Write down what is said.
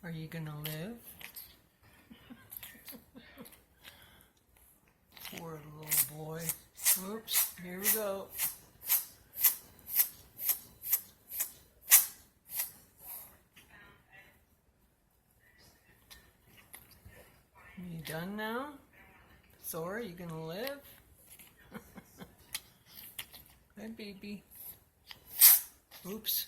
Are you gonna live? Poor little boy. Oops, here we go. You done now? Thor, are you gonna live? Hi, baby. Oops.